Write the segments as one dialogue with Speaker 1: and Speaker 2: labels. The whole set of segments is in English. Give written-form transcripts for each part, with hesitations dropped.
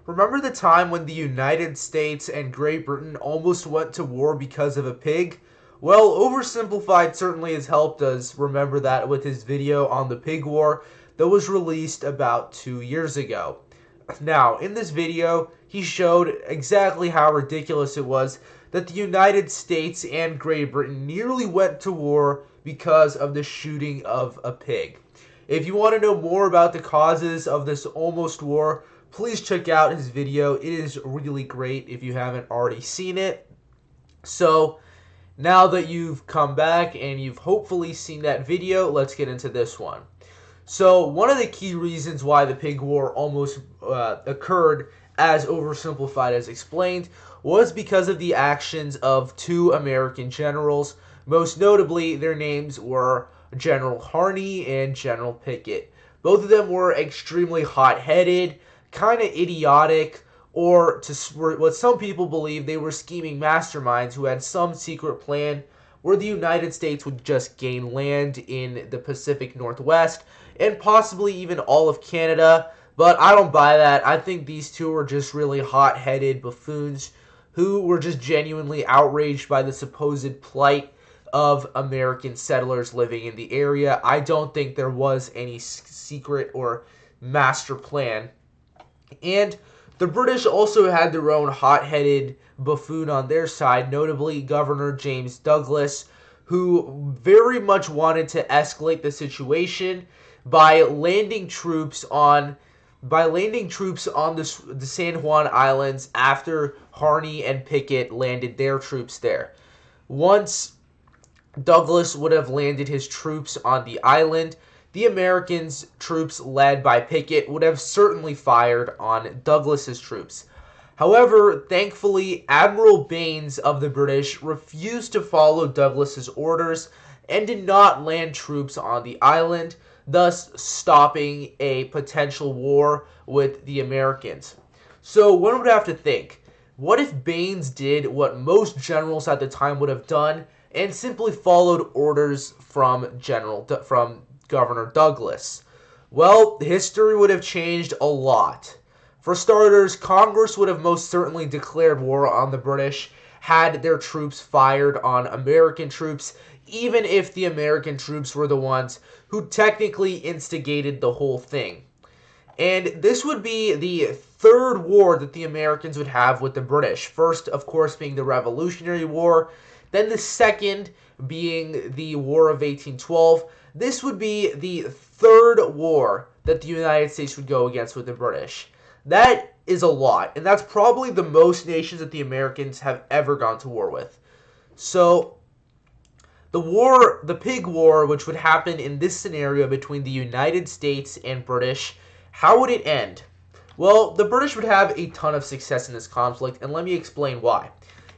Speaker 1: Remember the time when the United States and Great Britain almost went to war because of a pig? Well, Oversimplified certainly has helped us remember that with his video on the pig war that was released about 2 years ago. Now, in this video, he showed exactly how ridiculous it was that the United States and Great Britain nearly went to war because of the shooting of a pig. If you want to know more about the causes of this almost war, please check out his video. It is really great if you haven't already seen it. So, now that you've come back and you've hopefully seen that video, let's get into this one. So, one of the key reasons why the pig war almost occurred, as oversimplified as explained, was because of the actions of two American generals. Most notably, their names were General Harney and General Pickett. Both of them were extremely hot-headed, kind of idiotic, or to what some people believe they were scheming masterminds who had some secret plan where the United States would just gain land in the Pacific Northwest and possibly even all of Canada. But I don't buy that. I think these two were just really hot-headed buffoons who were just genuinely outraged by the supposed plight of American settlers living in the area. I don't think there was any secret or master plan. And the British also had their own hot-headed buffoon on their side, notably Governor James Douglas, who very much wanted to escalate the situation by landing troops on the San Juan Islands after Harney and Pickett landed their troops there. Once Douglas would have landed his troops on the island, the Americans' troops led by Pickett would have certainly fired on Douglas's troops. However, thankfully, Admiral Baines of the British refused to follow Douglas's orders and did not land troops on the island, thus stopping a potential war with the Americans. So one would have to think, what if Baines did what most generals at the time would have done and simply followed orders from Governor Douglas? Well, history would have changed a lot. For starters, Congress would have most certainly declared war on the British had their troops fired on American troops, even if the American troops were the ones who technically instigated the whole thing. And this would be the third war that the Americans would have with the British. First, of course, being the Revolutionary War, then the second being the War of 1812. This would be the third war that the United States would go against with the British. That is a lot, and that's probably the most nations that the Americans have ever gone to war with. So, the Pig War, which would happen in this scenario between the United States and British, how would it end? Well, the British would have a ton of success in this conflict, and let me explain why.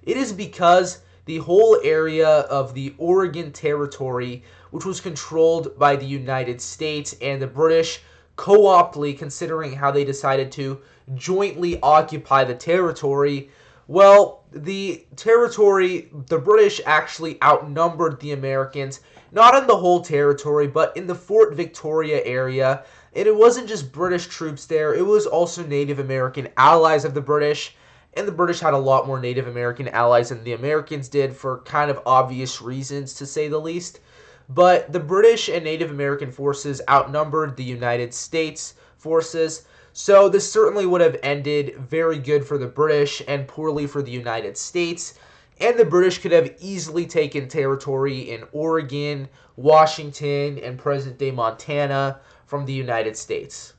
Speaker 1: It is because the whole area of the Oregon Territory, which was controlled by the United States and the British, co-optly, considering how they decided to jointly occupy the territory, well, the British actually outnumbered the Americans, not in the whole territory, but in the Fort Victoria area. And it wasn't just British troops there, it was also Native American allies of the British. And the British had a lot more Native American allies than the Americans did for kind of obvious reasons, to say the least. But the British and Native American forces outnumbered the United States forces, so this certainly would have ended very good for the British and poorly for the United States. And the British could have easily taken territory in Oregon, Washington, and present-day Montana from the United States.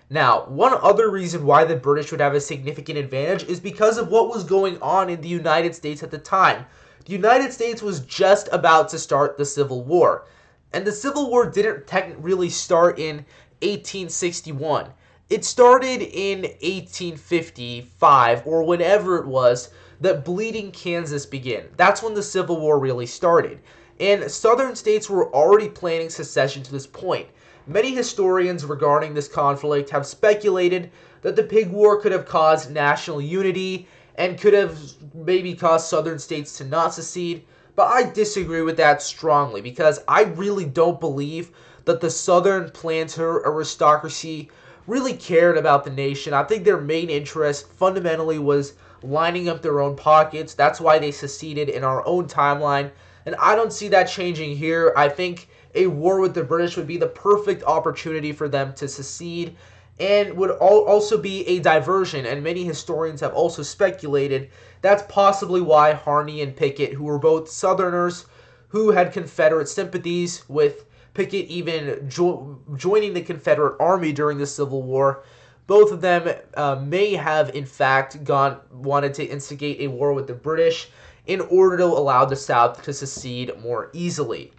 Speaker 1: Now, one other reason why the British would have a significant advantage is because of what was going on in the United States at the time. The United States was just about to start the Civil War. And the Civil War didn't really start in 1861. It started in 1855, or whenever it was that Bleeding Kansas began. That's when the Civil War really started. And southern states were already planning secession to this point. Many historians regarding this conflict have speculated that the Pig War could have caused national unity and could have maybe caused southern states to not secede, but I disagree with that strongly because I really don't believe that the southern planter aristocracy really cared about the nation. I think their main interest fundamentally was lining up their own pockets. That's why they seceded in our own timeline. And I don't see that changing here. I think a war with the British would be the perfect opportunity for them to secede and would also be a diversion. And many historians have also speculated that's possibly why Harney and Pickett, who were both Southerners who had Confederate sympathies, with Pickett even joining the Confederate Army during the Civil War, both of them may have in fact wanted to instigate a war with the British in order to allow the South to secede more easily.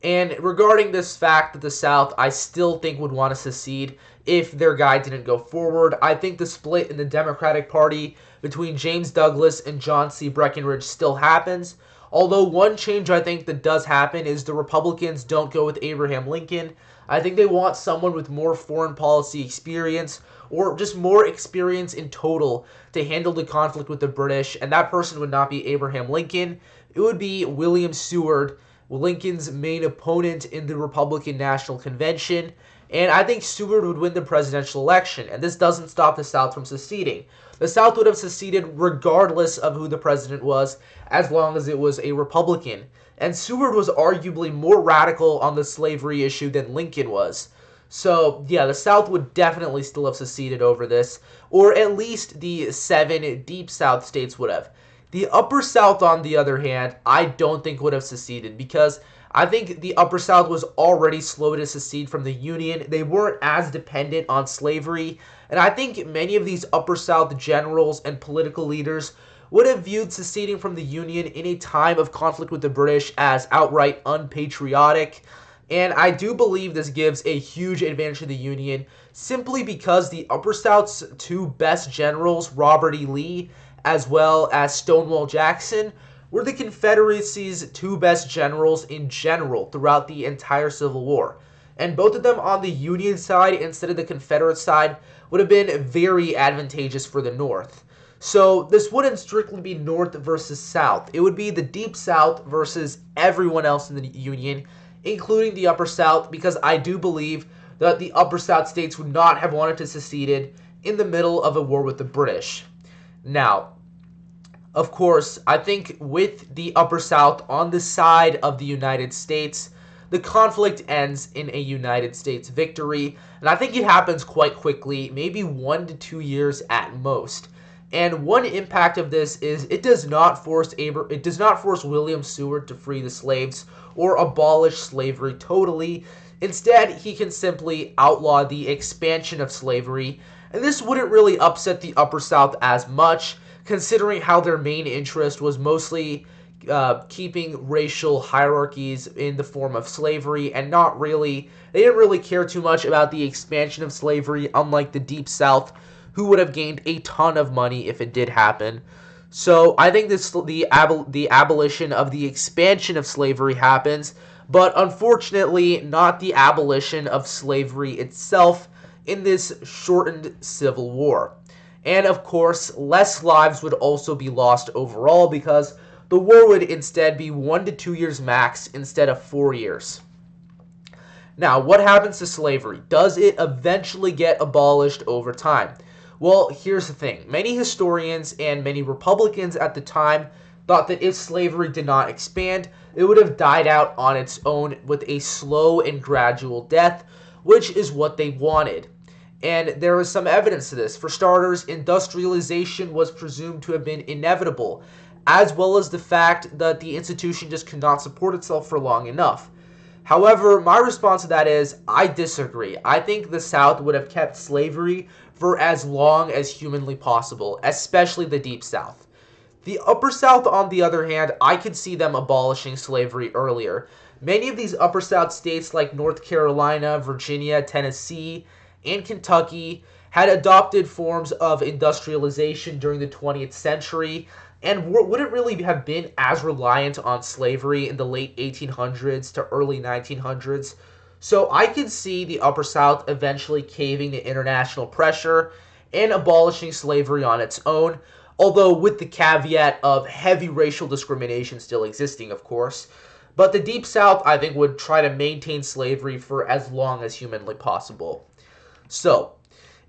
Speaker 1: And regarding this fact that the South, I still think would want to secede if their guy didn't go forward. I think the split in the Democratic Party between James Douglas and John C. Breckinridge still happens. Although one change I think that does happen is the Republicans don't go with Abraham Lincoln. I think they want someone with more foreign policy experience, or just more experience in total, to handle the conflict with the British, and that person would not be Abraham Lincoln. It would be William Seward, Lincoln's main opponent in the Republican National Convention, and I think Seward would win the presidential election, and this doesn't stop the South from seceding. The South would have seceded regardless of who the president was, as long as it was a Republican. And Seward was arguably more radical on the slavery issue than Lincoln was. So, yeah, the South would definitely still have seceded over this, or at least the 7 Deep South states would have. The Upper South, on the other hand, I don't think would have seceded, because I think the Upper South was already slow to secede from the Union. They weren't as dependent on slavery, and I think many of these Upper South generals and political leaders would have viewed seceding from the Union in a time of conflict with the British as outright unpatriotic. And I do believe this gives a huge advantage to the Union, simply because the Upper South's 2 best generals, Robert E. Lee as well as Stonewall Jackson, were the Confederacy's 2 best generals in general throughout the entire Civil War. And both of them on the Union side instead of the Confederate side would have been very advantageous for the North. So this wouldn't strictly be North versus South. It would be the Deep South versus everyone else in the Union, including the Upper South, because I do believe that the Upper South states would not have wanted to secede in the middle of a war with the British. Now, of course, I think with the Upper South on the side of the United States, the conflict ends in a United States victory, and I think it happens quite quickly, maybe 1 to 2 years at most. And one impact of this is it does not force William Seward to free the slaves or abolish slavery totally. Instead, he can simply outlaw the expansion of slavery, and this wouldn't really upset the Upper South as much, considering how their main interest was mostly keeping racial hierarchies in the form of slavery, and they didn't really care too much about the expansion of slavery, unlike the Deep South, who would have gained a ton of money if it did happen. So I think the abolition of the expansion of slavery happens, but unfortunately not the abolition of slavery itself in this shortened Civil War. And of course, less lives would also be lost overall, because the war would instead be 1 to 2 years max instead of 4 years. Now, what happens to slavery? Does it eventually get abolished over time? Well, here's the thing. Many historians and many Republicans at the time thought that if slavery did not expand, it would have died out on its own with a slow and gradual death, which is what they wanted. And there was some evidence to this. For starters, industrialization was presumed to have been inevitable, as well as the fact that the institution just could not support itself for long enough. However, my response to that is, I disagree. I think the South would have kept slavery for as long as humanly possible, especially the Deep South. The Upper South, on the other hand, I could see them abolishing slavery earlier. Many of these Upper South states like North Carolina, Virginia, Tennessee, and Kentucky had adopted forms of industrialization during the 20th century and wouldn't really have been as reliant on slavery in the late 1800s to early 1900s. So I could see the Upper South eventually caving to international pressure and abolishing slavery on its own, although with the caveat of heavy racial discrimination still existing, of course. But the Deep South, I think, would try to maintain slavery for as long as humanly possible. So,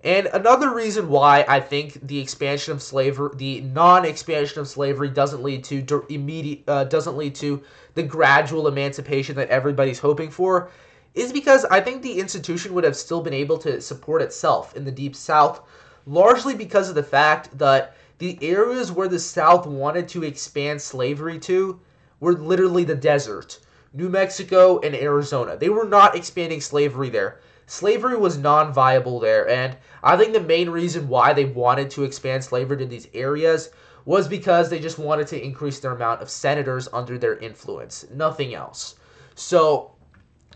Speaker 1: and another reason why I think the expansion of slavery, the non-expansion of slavery, doesn't lead to doesn't lead to the gradual emancipation that everybody's hoping for, is because I think the institution would have still been able to support itself in the Deep South, largely because of the fact that the areas where the South wanted to expand slavery to were literally the desert. New Mexico and Arizona. They were not expanding slavery there. Slavery was non-viable there, and I think the main reason why they wanted to expand slavery to these areas was because they just wanted to increase their amount of senators under their influence. Nothing else. So,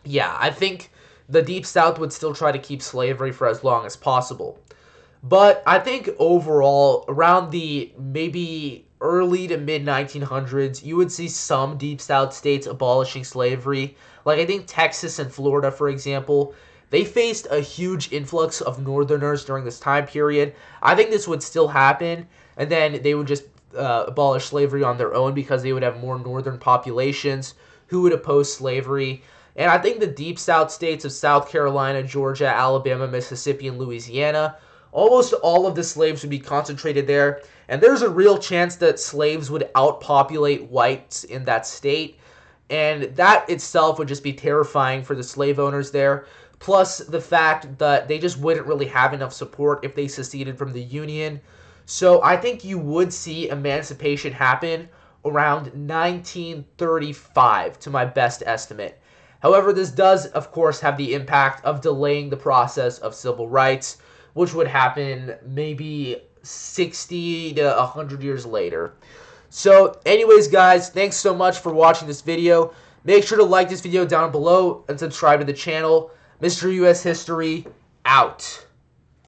Speaker 1: yeah, I think the Deep South would still try to keep slavery for as long as possible. But I think overall, around the maybe early to mid 1900s, you would see some Deep South states abolishing slavery. Like I think Texas and Florida, for example, they faced a huge influx of Northerners during this time period. I think this would still happen, and then they would just abolish slavery on their own because they would have more Northern populations who would oppose slavery. And I think the Deep South states of South Carolina, Georgia, Alabama, Mississippi, and Louisiana, almost all of the slaves would be concentrated there, and there's a real chance that slaves would outpopulate whites in that state, and that itself would just be terrifying for the slave owners there, plus the fact that they just wouldn't really have enough support if they seceded from the Union. So I think you would see emancipation happen around 1935, to my best estimate. However, this does, of course, have the impact of delaying the process of civil rights, which would happen maybe 60 to 100 years later. So, anyways, guys, thanks so much for watching this video. Make sure to like this video down below and subscribe to the channel. Mr. U.S. History, out.